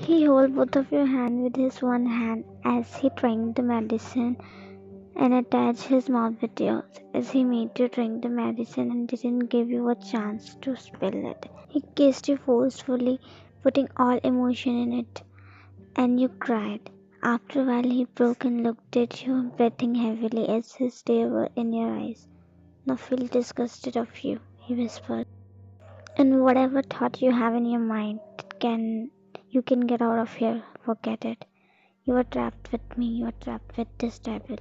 He held both of your hands with his one hand as he drank the medicine and attached his mouth with yours as he made you drink the medicine and didn't give you a chance to spill it. He kissed you forcefully, putting all emotion in it, and you cried. After a while, he broke and looked at you, breathing heavily as his tears were in your eyes. Now feel disgusted of you, he whispered. And whatever thought you have in your mind, you can get out of here. Forget it. You are trapped with me. You are trapped with this devil.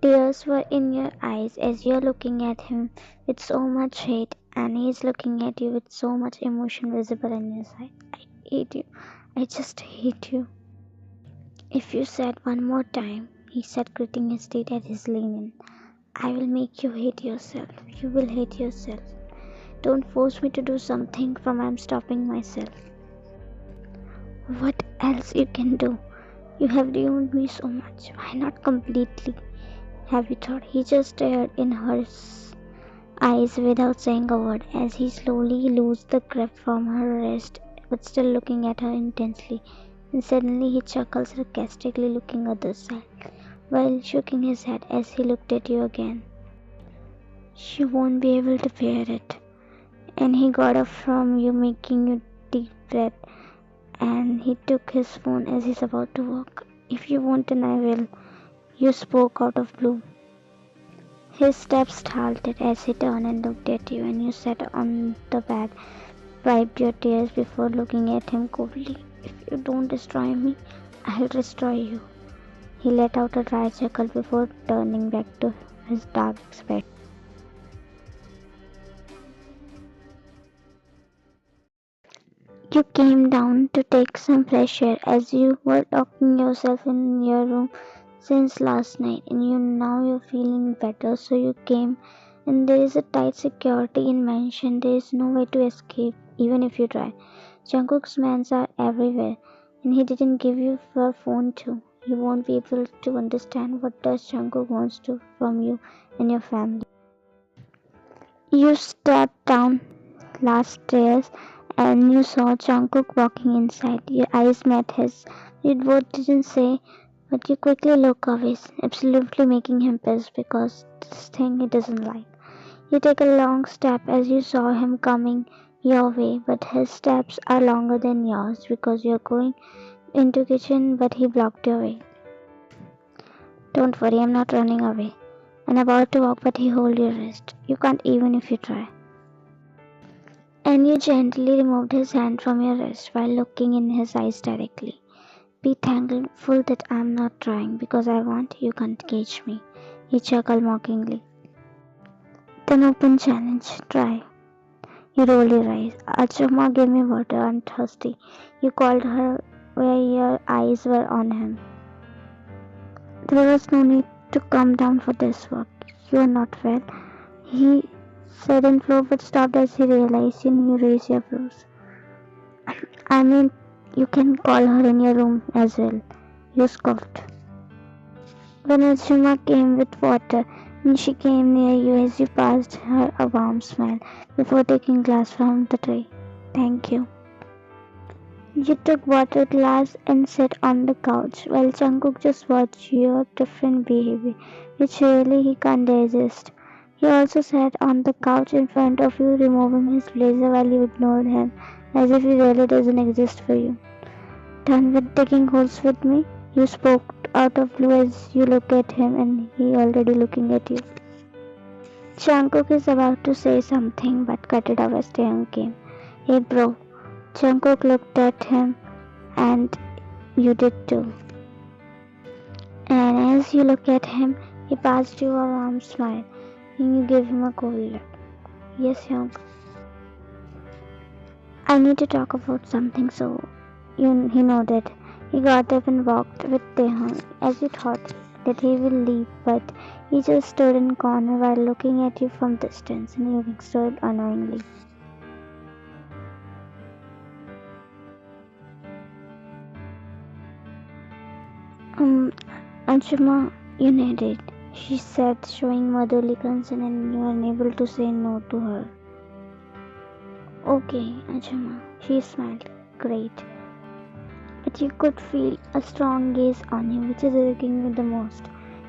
Tears were in your eyes as you are looking at him with so much hate, and he is looking at you with so much emotion visible in his eyes. I hate you. I just hate you. If you said one more time, he said, gritting his teeth at his linen, I will make you hate yourself. You will hate yourself. Don't force me to do something from I'm stopping myself. What else you can do? You have ruined me so much. Why not completely? Have you thought? He just stared in her eyes without saying a word as he slowly loosed the grip from her wrist but still looking at her intensely. And suddenly he chuckled sarcastically, looking other side while shaking his head as he looked at you again. She won't be able to bear it. And he got up from you, making you deep breath, and he took his phone as he's about to walk. If you want, then I will. You spoke out of blue. His steps halted as he turned and looked at you, and you sat on the bed, wiped your tears before looking at him coldly. If you don't destroy me, I'll destroy you. He let out a dry chuckle before turning back to his dark expression. You came down to take some fresh air as you were locking yourself in your room since last night, and you're feeling better, so you came. And there is a tight security in mansion. There is no way to escape, even if you try. Jungkook's mans are everywhere, and he didn't give you your phone too. You won't be able to understand what does Jungkook wants to from you and your family. You stepped down last stairs and you saw Jungkook walking inside. Your eyes met his. You both didn't say, but you quickly look away, absolutely making him pissed because this thing he doesn't like. You take a long step as you saw him coming your way, but his steps are longer than yours because you're going into kitchen, but he blocked your way. Don't worry, I'm not running away. I'm about to walk, but he hold your wrist. You can't even if you try. And you gently removed his hand from your wrist while looking in his eyes directly. Be thankful that I'm not trying because I want you can't catch me. He chuckled mockingly. Then open challenge. Try. You roll your eyes. Achuma, give me water. I'm thirsty. You called her where your eyes were on him. There was no need to come down for this work. You are not well. He said in flow but stopped as he realized you raised your brows. I mean, you can call her in your room as well. You scoffed. When Achuma came with water, and she came near you as you passed her a warm smile before taking glass from the tray. Thank you. You took water glass and sat on the couch while Jungkook just watched your different behavior, which really he can't resist. He also sat on the couch in front of you, removing his blazer while you ignored him, as if he really doesn't exist for you. Done with digging holes with me? You spoke out of blue as you look at him and he already looking at you. Jungkook is about to say something but cut it off as Taehyung came. Hey bro. Jungkook looked at him and you did too. And as you look at him, he passed you a warm smile and you gave him a cold look. Yes, Hyung. I need to talk about something, so he nodded. He got up and walked with Taehyung as you thought that he will leave, but he just stood in corner while looking at you from distance and looking so annoyingly. Anshuma, you need it, she said, showing motherly concern, and you were unable to say no to her. Okay, Anshuma, she smiled. Great. but you could feel a strong gaze on you, which is irking you the most.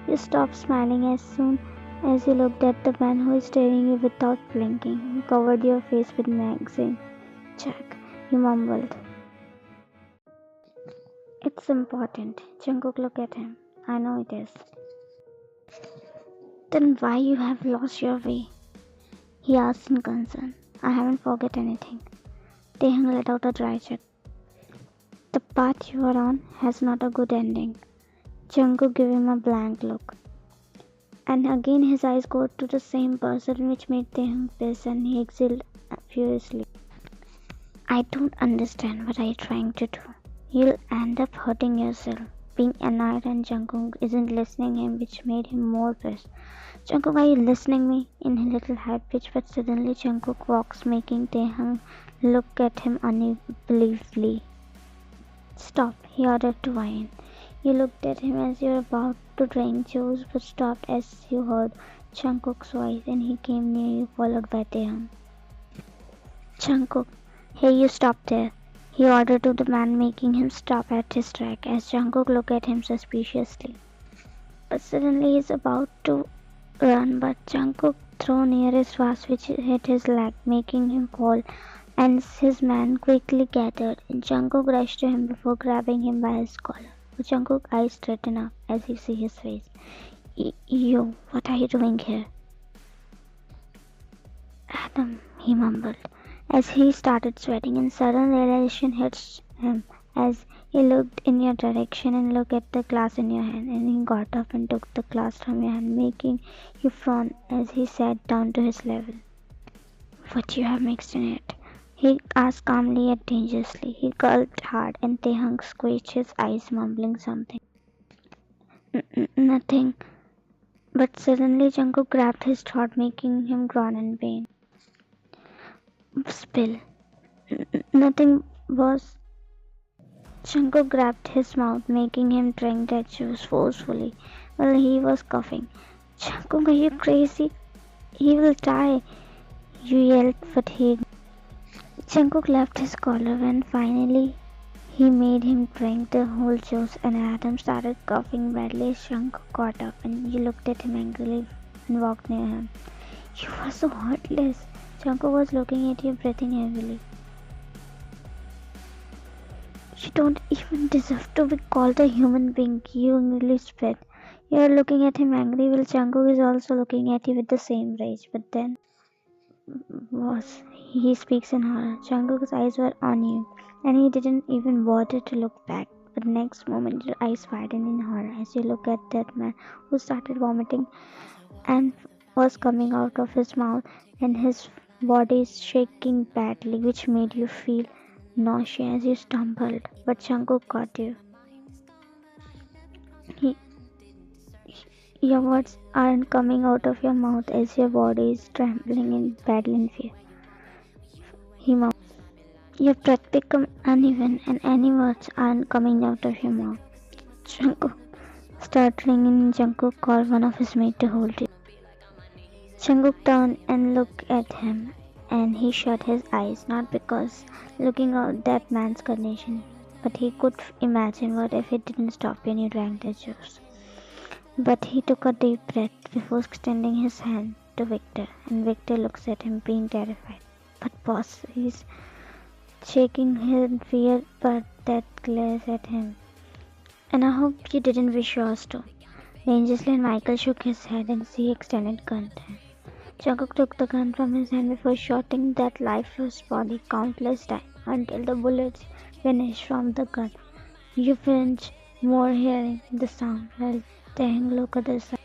You stopped smiling as soon as you looked at the man who was staring you without blinking. You covered your face with magazine. Check, you mumbled. It's important. Jungkook looked at him. I know it is. Then why you have lost your way? He asked in concern. I haven't forgot anything. Taehyung let out a dry check. The path you are on has not a good ending. Jungkook gave him a blank look. And again his eyes go to the same person which made Taehyung piss and he exhaled furiously. I don't understand what are you trying to do. You'll end up hurting yourself. Being annoyed and Jungkook isn't listening him which made him more pissed. Jungkook, are you listening me? In a little high pitch, but suddenly Jungkook walks, making Taehyung look at him unbelievably. Stop, he ordered to Wine. You looked at him as you were about to drink juice, but stopped as you heard Jungkook's voice and he came near you, followed by Taehyung. Jungkook, hey, you stop there. He ordered to the man, making him stop at his track as Jungkook looked at him suspiciously. But suddenly he's about to run, but Jungkook threw near his vase which hit his leg, making him fall, and his man quickly gathered, and Jungkook rushed to him before grabbing him by his collar. But Jungkook's eyes straighten up as he sees his face. Yo, what are you doing here? Adam, he mumbled, as he started sweating, and sudden realization hit him as he looked in your direction and looked at the glass in your hand, and he got up and took the glass from your hand, making you frown as he sat down to his level. What you have mixed in it? He asked calmly yet dangerously. He gulped hard, and Taehyung squeezed his eyes, mumbling something. Nothing. But suddenly Jungkook grabbed his throat, making him groan in pain. Spill. Nothing, boss. Jungkook grabbed his mouth, making him drink that juice forcefully while he was coughing. Jungkook, are you crazy? He will die, you yelled, but he ignored. Jungkook left his collar when finally he made him drink the whole juice, and Adam started coughing badly as Jungkook got up and you looked at him angrily and walked near him. You were so heartless. Jungkook was looking at you, breathing heavily. You don't even deserve to be called a human being, you English spit. You are looking at him angry while Jungkook is also looking at you with the same rage. But then, boss, he speaks in horror. Jungkook's eyes were on you, and he didn't even bother to look back. But next moment, your eyes widened in horror as you look at that man who started vomiting and was coming out of his mouth, and his body is shaking badly, which made you feel nausea as you stumbled. But Jungkook caught you. He, your words aren't coming out of your mouth as your body is trembling in badly in fear. He mumbled. Your breath become uneven and any words aren't coming out of your mouth. Jungkook, stuttering in Jungkook called one of his mates to hold you. Jungkook turned and looked at him, and he shut his eyes, not because looking at that man's condition, but he could imagine what if it didn't stop when you drank the juice. But he took a deep breath before extending his hand to Victor, and Victor looks at him being terrified. But boss, he's shaking in fear, but that glares at him. And I hope you didn't wish yours to. Dangerously, and Michael shook his head and he extended gun to him. Jungkook took the gun from his hand before shooting that lifeless body countless times until the bullets vanished from the gun. You flinch more hearing the sound while Taehyung looked at the side.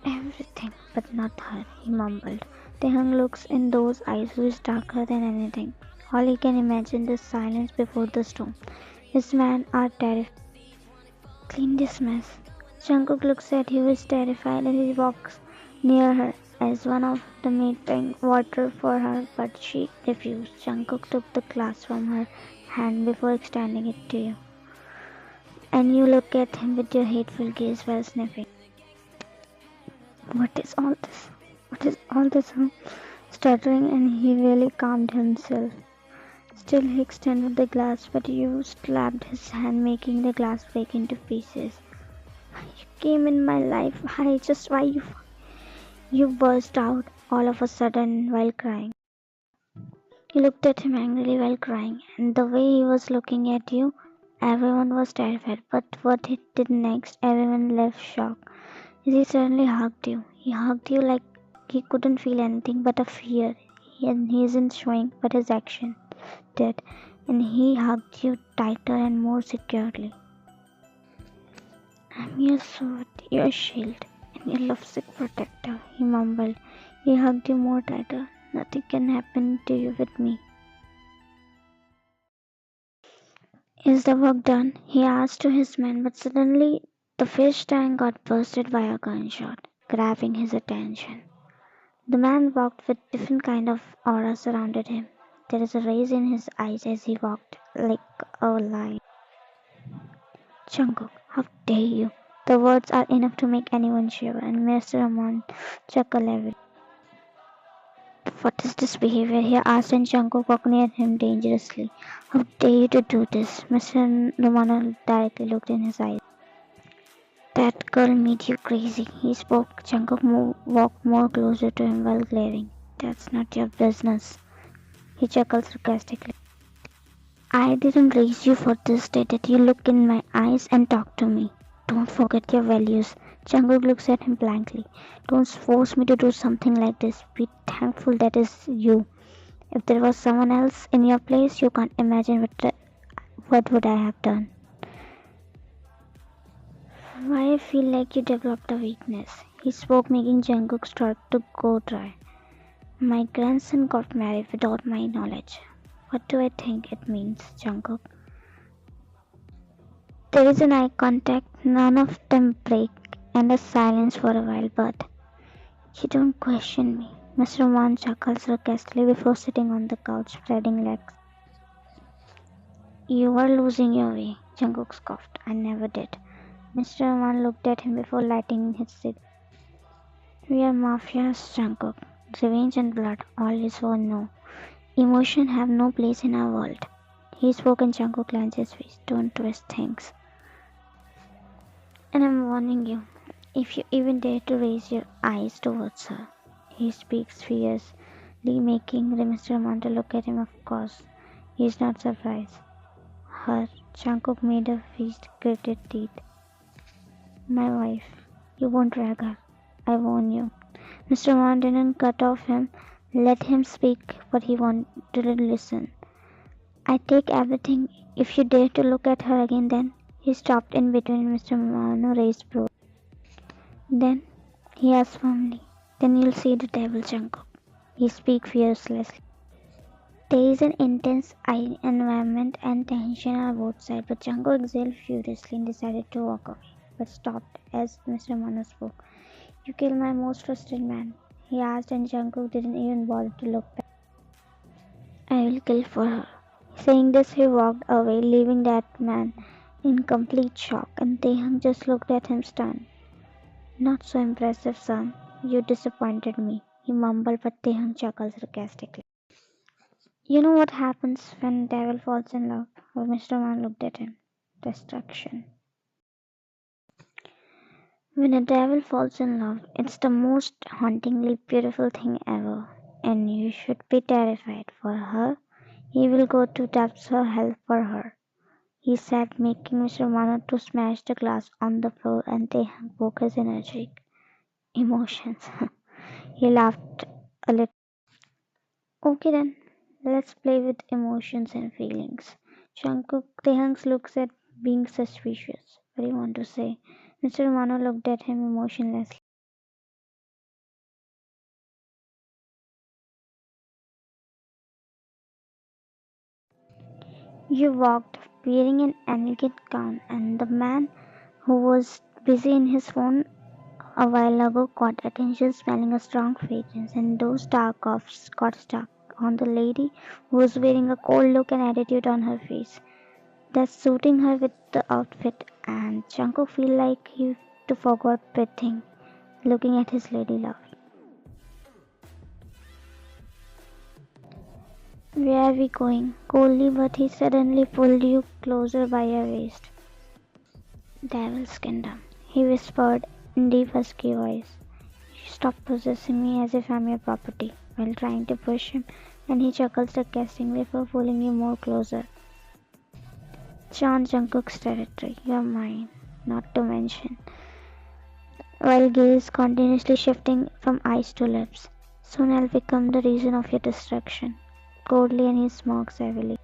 Everything, but not her, he mumbled. Taehyung looks in those eyes who is darker than anything. All he can imagine the silence before the storm. His men are terrified. Clean this mess. Jungkook looks at you, is terrified, and he walks near her as one of the maids drank water for her, but she refused. Jungkook took the glass from her hand before extending it to you. And you look at him with your hateful gaze while sniffing. What is all this? What is all this? Stuttering, and he really calmed himself. Still he extended the glass, but you slapped his hand, making the glass break into pieces. You came in my life. You burst out all of a sudden while crying. You looked at him angrily while crying, and the way he was looking at you, everyone was terrified. But what he did next, everyone left shocked. He suddenly hugged you. He hugged you like he couldn't feel anything but a fear. He isn't showing, but his action did. And he hugged you tighter and more securely. I'm your sword, your shield, and your lovesick protector, he mumbled. He hugged you more tighter. Nothing can happen to you with me. Is the work done? He asked to his men, but suddenly the fish tank got bursted by a gunshot, grabbing his attention. The man walked with different kind of aura surrounded him. There is a raise in his eyes as he walked like a lion. Jungkook, how dare you? The words are enough to make anyone shiver, and Mr. Amon chuckled every. What is this behavior? He asked, and Jungkook walked near him dangerously. How dare you to do this? Mr. Romano directly looked in his eyes. That girl made you crazy. He spoke. Jungkook walked more closer to him while glaring. That's not your business. He chuckled sarcastically. I didn't raise you for this day that you look in my eyes and talk to me. Don't forget your values. Jungkook looks at him blankly. Don't force me to do something like this. Be thankful that is you. If there was someone else in your place, you can't imagine what would I have done. Why I feel like you developed a weakness. He spoke, making Jungkook start to go dry. My grandson got married without my knowledge. What do I think it means, Jungkook? There is an eye contact, none of them break, and a silence for a while, but you don't question me. Mr. Wan chuckled sarcastically before sitting on the couch, spreading legs. You are losing your way, Jungkook scoffed. I never did. Mr. Wan looked at him before lighting his cigarette. We are mafias, Jungkook. Revenge and blood, all is for no. Emotion have no place in our world. He spoke and Jungkook clenched his face. Don't twist things. And I'm warning you, if you even dare to raise your eyes towards her. He speaks fiercely, making Mr. Manta look at him. Of course, he is not surprised. Her, Jungkook made a feast, gritted teeth. My wife, you won't drag her. I warn you. Mr. Wan didn't cut off him. Let him speak what he wanted to listen. I take everything. If you dare to look at her again, then he stopped in between. Mr. Mano raised brow. Then he asked firmly, then you'll see the devil, Jungkook. He speak fiercely. There is an intense environment and tension on both sides, but Jungkook exhaled furiously and decided to walk away, but stopped as Mr. Mano spoke. You killed my most trusted man, he asked, and Jungkook didn't even bother to look back. I will kill for her. Saying this, he walked away, leaving that man in complete shock, and Taehyung just looked at him stunned. Not so impressive, son. You disappointed me, he mumbled, but Taehyung chuckled sarcastically. You know what happens when devil falls in love? Well, Mr. Man looked at him. Destruction. When a devil falls in love, it's the most hauntingly beautiful thing ever, and you should be terrified for her. He will go to depths of hell for her, he said, making Mr. Mano to smash the glass on the floor, and Taehyung broke his energy. Emotions. He laughed a little. Okay then, let's play with emotions and feelings. Jungkook Taehyung looks at being suspicious. What do you want to say? Mr. Mano looked at him emotionlessly. You walked, wearing an elegant gown, and the man who was busy in his phone a while ago caught attention smelling a strong fragrance, and those dark coughs got stuck on the lady who was wearing a cold look and attitude on her face. That's suiting her with the outfit, and Jungkook feel like he to forgot breathing, looking at his lady love. Where are we going? Coldly, but he suddenly pulled you closer by your waist. Devil's kingdom, he whispered in deep husky voice. Stop possessing me as if I'm your property, while trying to push him, and he chuckled sarcastically before pulling you more closer. John Jungkook's territory, you're mine, not to mention. While gaze continuously shifting from eyes to lips. Soon I'll become the reason of your destruction. Coldly and he smokes heavily.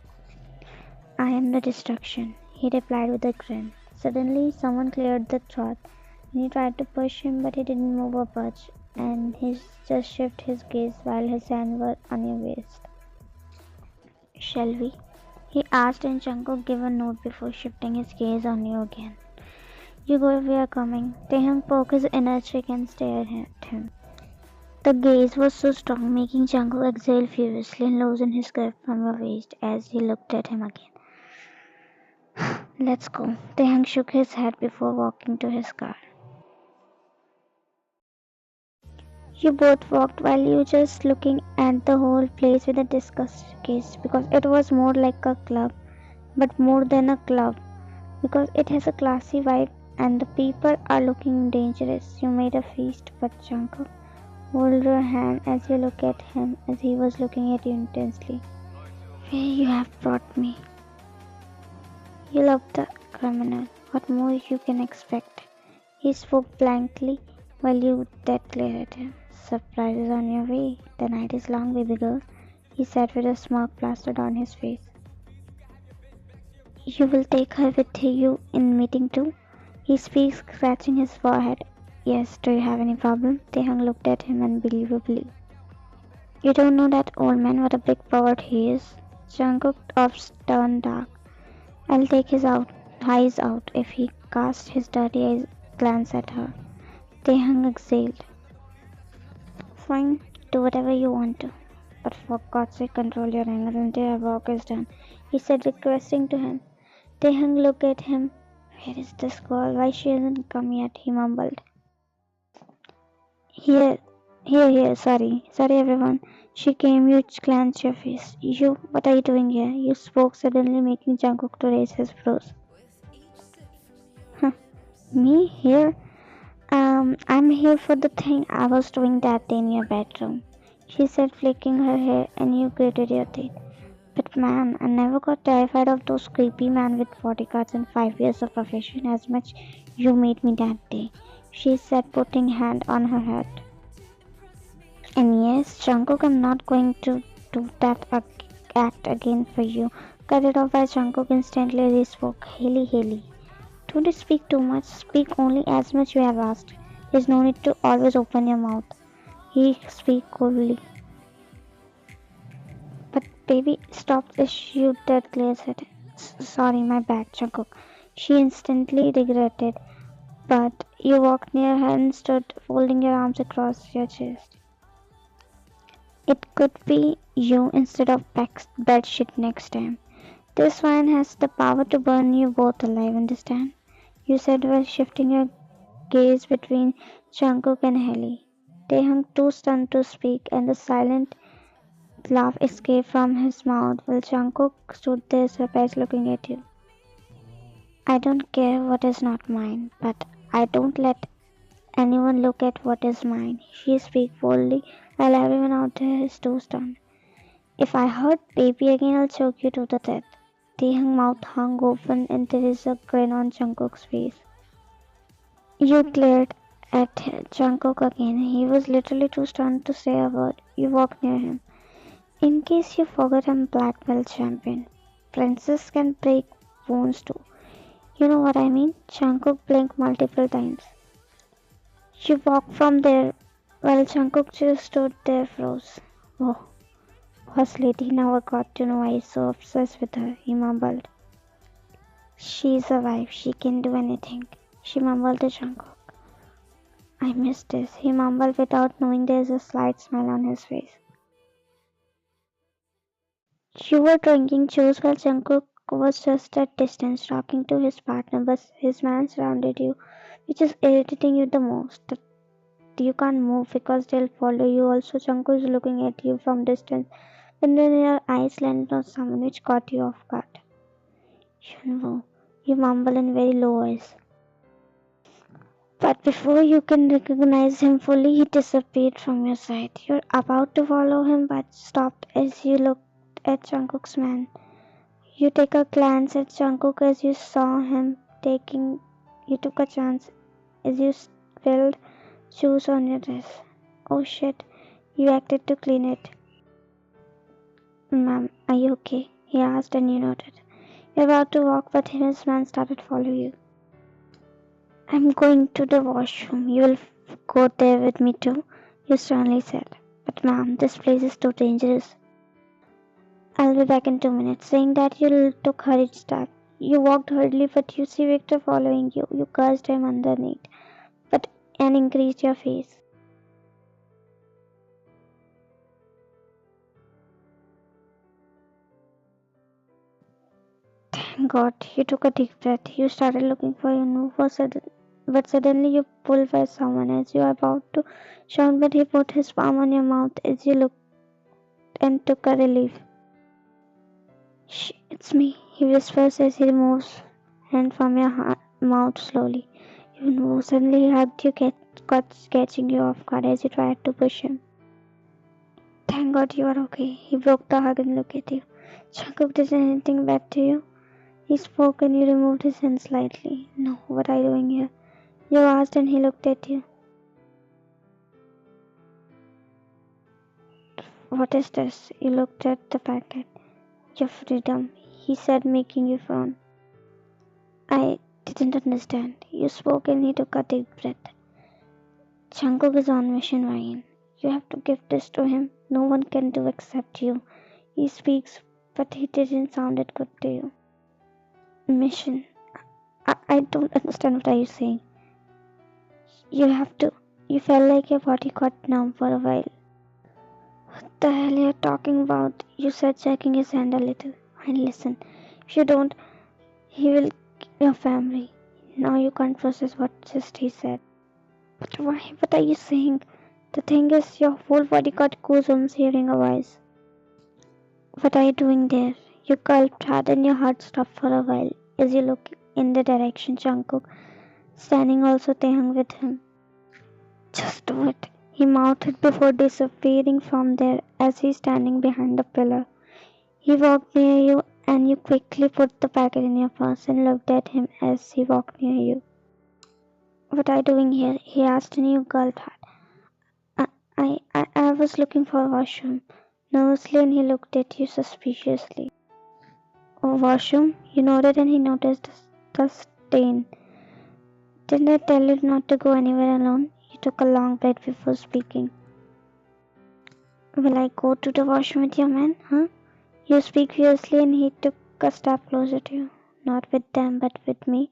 I am the destruction, he replied with a grin. Suddenly someone cleared the throat, and he tried to push him but he didn't move a budge, and he just shifted his gaze while his hands were on your waist. Shall we? He asked, and Jungkook gave a nod before shifting his gaze on you again. You go, we are coming. Taehyung poked his inner cheek and stared at him. The gaze was so strong, making Jungkook exhale furiously and loosen his grip from your waist as he looked at him again. Let's go. Taehyung shook his head before walking to his car. You both walked while you just looking at the whole place with a disgusted gaze because it was more like a club, but more than a club because it has a classy vibe and the people are looking dangerous. You made a feast, but Jungkook, hold your hand as you look at him as he was looking at you intensely. Where you have brought me. You love the criminal. What more you can expect? He spoke blankly while you dead glared at him. Surprise is on your way. The night is long, baby girl, he said with a smirk plastered on his face. You will take her with you in meeting too? He speaks, scratching his forehead. Yes, do you have any problem? Taehyung looked at him unbelievably. You don't know that old man, what a big pervert he is. Jungkook turned dark. I'll take his eyes out if he cast his dirty eyes glance at her. Taehyung exhaled. Fine, do whatever you want to. But for God's sake, control your anger until your work is done, he said, requesting to him. Taehyung looked at him. Where is this girl? Why she hasn't come yet? He mumbled. Here, sorry everyone. She came, you clenched your face. You, what are you doing here? You spoke suddenly, making Jungkook to raise his brows. Huh, me here? I'm here for the thing I was doing that day in your bedroom, she said, flicking her hair, and you gritted your teeth. But man, I never got terrified of those creepy men with bodyguards and 5 years of profession as much you made me that day, she said, putting hand on her head. And yes, Jungkook, I'm not going to do that act again for you. Cut it off by Jungkook instantly respoke. Haley. Don't speak too much. Speak only as much you have asked. There's no need to always open your mouth. He spoke coldly. But baby, stop this. You dead glares at it. Sorry, my bad, Jungkook. She instantly regretted. But you walked near her and stood, folding your arms across your chest. It could be you instead of bad shit next time. This wine has the power to burn you both alive, understand? You said while shifting your gaze between Jungkook and Haley. Taehyung too stunned to speak, and the silent laugh escaped from his mouth while Jungkook stood there surprised looking at you. I don't care what is not mine, but I don't let anyone look at what is mine. She speaks boldly while everyone out there is too stunned. If I hurt baby again, I'll choke you to the death. Taehyung's mouth hung open and there is a grin on Jungkook's face. You glared at Jungkook again. He was literally too stunned to say a word. You walked near him. In case you forgot, I'm black belt champion. Princess can break bones too. You know what I mean? Jungkook blinked multiple times. You walked from there while Jungkook just stood there froze. Oh, boss lady, now I got to know why he's so obsessed with her, he mumbled. She's a wife, she can do anything, she mumbled to Jungkook. I missed this, he mumbled without knowing there's a slight smile on his face. You were drinking juice while Jungkook was just at distance talking to his partner, but his man surrounded you, which is irritating you the most. You can't move because they'll follow you. Also, Jungkook is looking at you from distance and then your eyes landed on someone which caught you off guard. Shunwoo, you mumble in very low voice. But before you can recognize him fully, he disappeared from your sight. You're about to follow him, but stopped as you looked at Jungkook's man. You take a glance at Jungkook as you saw him taking. You took a chance as you spilled juice on your dress. Oh shit! You acted to clean it. Ma'am, are you okay? He asked, and you nodded. You're about to walk, but his man started following you. I'm going to the washroom. You will go there with me too, you sternly said. But ma'am, this place is too dangerous. I'll be back in 2 minutes. Saying that, you took hurried steps. You walked hurriedly, but you see Victor following you. You cursed him underneath, but and increased your face. Thank God, you took a deep breath. You started looking for your move, but suddenly you pulled by someone as you were about to shout, but he put his palm on your mouth as you looked and took a relief. Shh, it's me, he whispers as he removes hand from your mouth slowly. You move. Suddenly he hugged you, catching you off guard as you tried to push him. Thank God you are okay. He broke the hug and looked at you. Jungkook, did anything bad to you? He spoke and you removed his hand slightly. No, what are you doing here? You asked and he looked at you. What is this? You looked at the packet. Your freedom, he said, making you frown. I didn't understand. You spoke and he took a deep breath. Jungkook is on mission, Ryan. You have to give this to him. No one can do except you. He speaks, but he didn't sound it good to you. Mission? I don't understand what are you saying. You have to. You felt like your body got numb for a while. What the hell are you talking about? You said, shaking his hand a little. And listen, if you don't, he will kill your family. Now you can't process what just he said. But why? What are you saying? The thing is, your whole body got goosebumps hearing a voice. What are you doing there? You gulped hard and your heart stopped for a while as you looked in the direction Jungkook, standing also Taehyung with him. Just do it, he mouthed before disappearing from there as he standing behind the pillar. He walked near you and you quickly put the packet in your purse and looked at him as he walked near you. What are you doing here? He asked and you gulped hard. I was looking for a washroom. Nervously, and he looked at you suspiciously. Oh, washroom? You nodded and he noticed the stain. Didn't I tell you not to go anywhere alone? You took a long breath before speaking. Will I go to the washroom with your man, huh? You speak fiercely and he took a step closer to you. Not with them, but with me,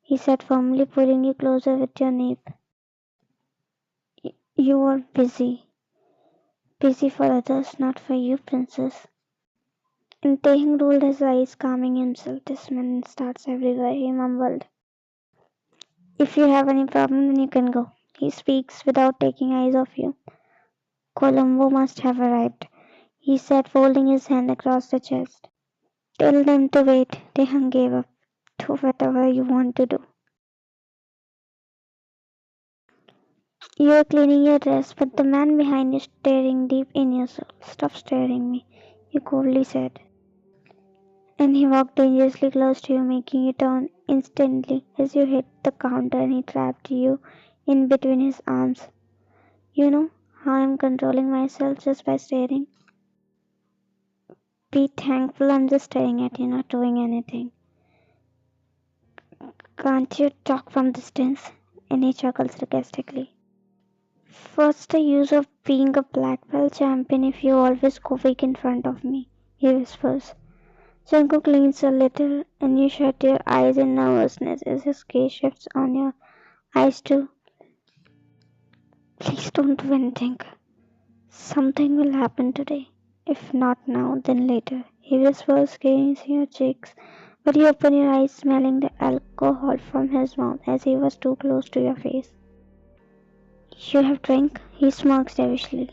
he said firmly, pulling you closer with your nape. You are busy. Busy for others, not for you, princess. And Taehyung rolled his eyes, calming himself. This man starts everywhere, he mumbled. If you have any problem, then you can go. He speaks without taking eyes off you. Colombo must have arrived, he said, folding his hand across the chest. Tell them to wait. Taehyung gave up. Do whatever you want to do. You are cleaning your dress, but the man behind you staring deep in your soul. Stop staring me, he coldly said. And he walked dangerously close to you, making you turn instantly as you hit the counter and he trapped you in between his arms. You know how I'm controlling myself just by staring? Be thankful I'm just staring at you, not doing anything. Can't you talk from distance? And he chuckles sarcastically. What's the use of being a black belt champion if you always go weak in front of me? He whispers. Jungkook leans a little and you shut your eyes in nervousness as his gaze shifts on your eyes too. Please don't do anything. Something will happen today. If not now, then later. He whispers, gazing your cheeks, but you open your eyes, smelling the alcohol from his mouth as he was too close to your face. You have drink? He smirks devilishly.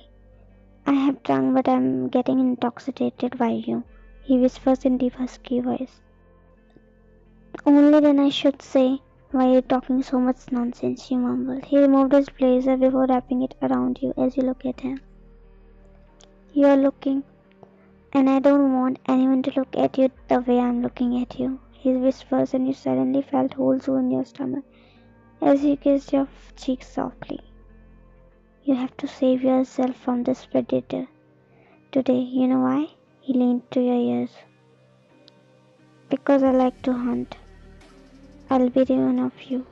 I have drunk, but I'm getting intoxicated by you, he whispers in deep husky voice. Only then I should say, why are you talking so much nonsense, you mumble. He removed his blazer before wrapping it around you as you look at him. You are looking, and I don't want anyone to look at you the way I'm looking at you, he whispers, and you suddenly felt holes in your stomach as he kissed your cheek softly. You have to save yourself from this predator. Today, you know why? He leaned to your ears. Because I like to hunt. I'll be one of you.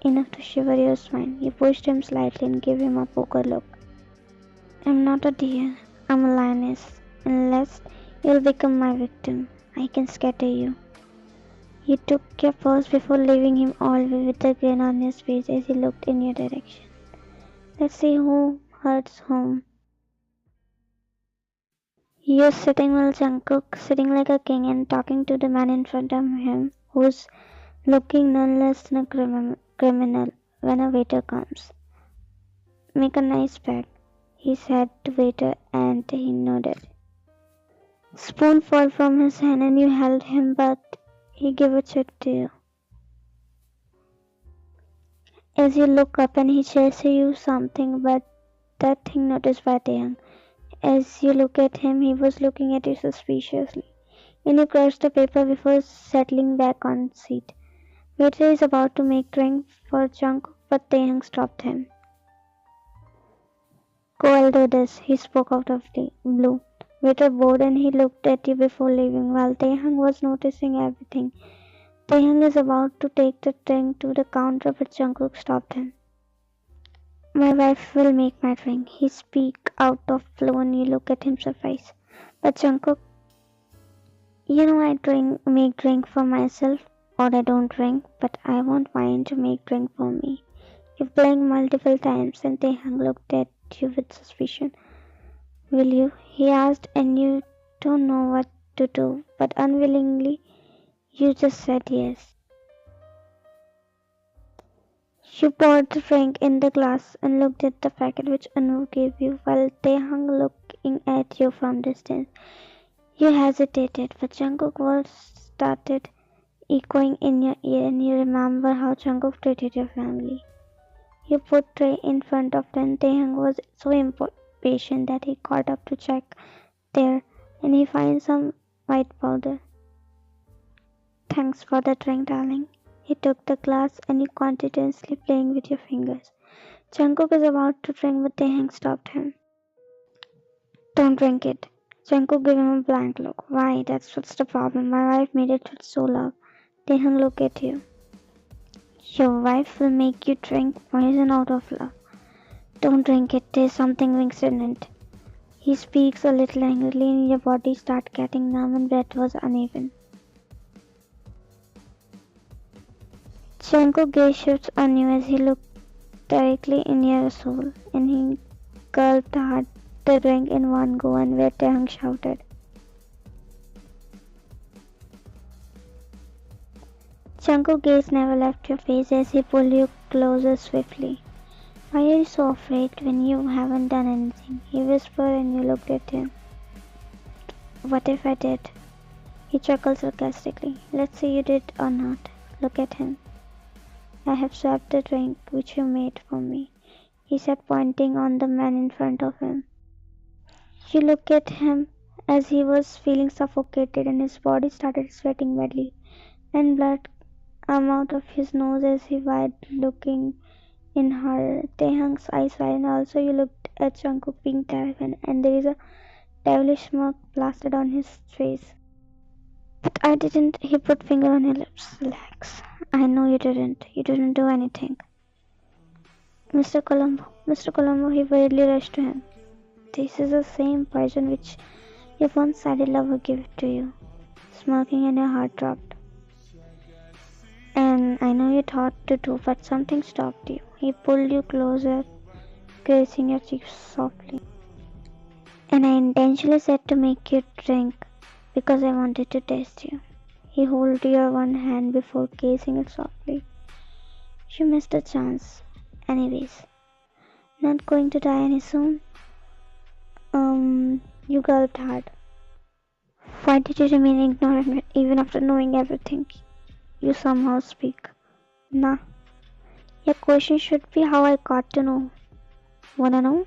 Enough to shiver your spine. You pushed him slightly and gave him a poker look. I'm not a deer. I'm a lioness. Unless you'll become my victim, I can scatter you. You took your purse before leaving him all with a grin on his face as he looked in your direction. Let's see who hurts whom. You're sitting while Jungkook, sitting like a king and talking to the man in front of him, who's looking none less than a criminal when a waiter comes. Make a nice bag, he said to waiter, and he nodded. Spoon fell from his hand and you held him, but he gave a check to you. As you look up and he says you something, but that thing noticed by Taeyang. As you look at him, he was looking at you suspiciously. And you crushed the paper before settling back on seat. Waiter is about to make drink for Jungkook, but Taeyang stopped him. Go, I'll do this, he spoke out of the blue. Waiter bowed and he looked at you before leaving, while Taeyang was noticing everything. Taeyang is about to take the drink to the counter, but Jungkook stopped him. My wife will make my drink, he speak out of blue and you look at him surprised. But Jungkook, you know I make drink for myself, or I don't drink, but I want wine to make drink for me. You blinked multiple times and Taeyang looked at you with suspicion. Will you? He asked, and you don't know what to do, but unwillingly you just said yes. You poured the drink in the glass and looked at the packet which Anu gave you while Taeyang looking at you from distance. You hesitated, but Jungkook words started echoing in your ear and you remember how Jungkook treated your family. You put tray in front of them. Taeyang was so impatient that he caught up to check there and he finds some white powder. Thanks for the drink, darling. He took the glass and you continuously playing with your fingers. Jungkook is about to drink, but Taeyang stopped him. Don't drink it. Jungkook gave him a blank look. Why? What's the problem. My wife made it with so love. Taeyang look at you. Your wife will make you drink poison out of love. Don't drink it. There's something mixed in it. He speaks a little angrily and your body starts getting numb and breath was uneven. Jungkook gaze shifts on you as he looked directly in your soul, and he gulped hard the drink in one go and where Taeyang shouted. Jungkook gaze never left your face as he pulled you closer swiftly. Why are you so afraid when you haven't done anything? He whispered and you looked at him. What if I did? He chuckled sarcastically. Let's say you did or not. Look at him. I have swapped the drink which you made for me, he said, pointing on the man in front of him. You look at him as he was feeling suffocated and his body started sweating badly, and blood came out of his nose as he wide looking in horror. Taeyang's eyes widened. Also, you looked at Jungkook being terrified, and there is a devilish smirk plastered on his face. But I didn't. He put finger on your lips. Relax. I know you didn't. You didn't do anything. Mr. Colombo, he hurriedly rushed to him. This is the same poison which your one-sided lover gave to you. Smirking and your heart dropped. And I know you thought to do, but something stopped you. He pulled you closer, caressing your cheeks softly. And I intentionally said to make you drink because I wanted to test you. He held your one hand before kissing it softly. You missed a chance. Anyways, not going to die any soon? You gulped hard. Why did you remain ignorant even after knowing everything? You somehow speak. Nah, your question should be how I got to know. Wanna know?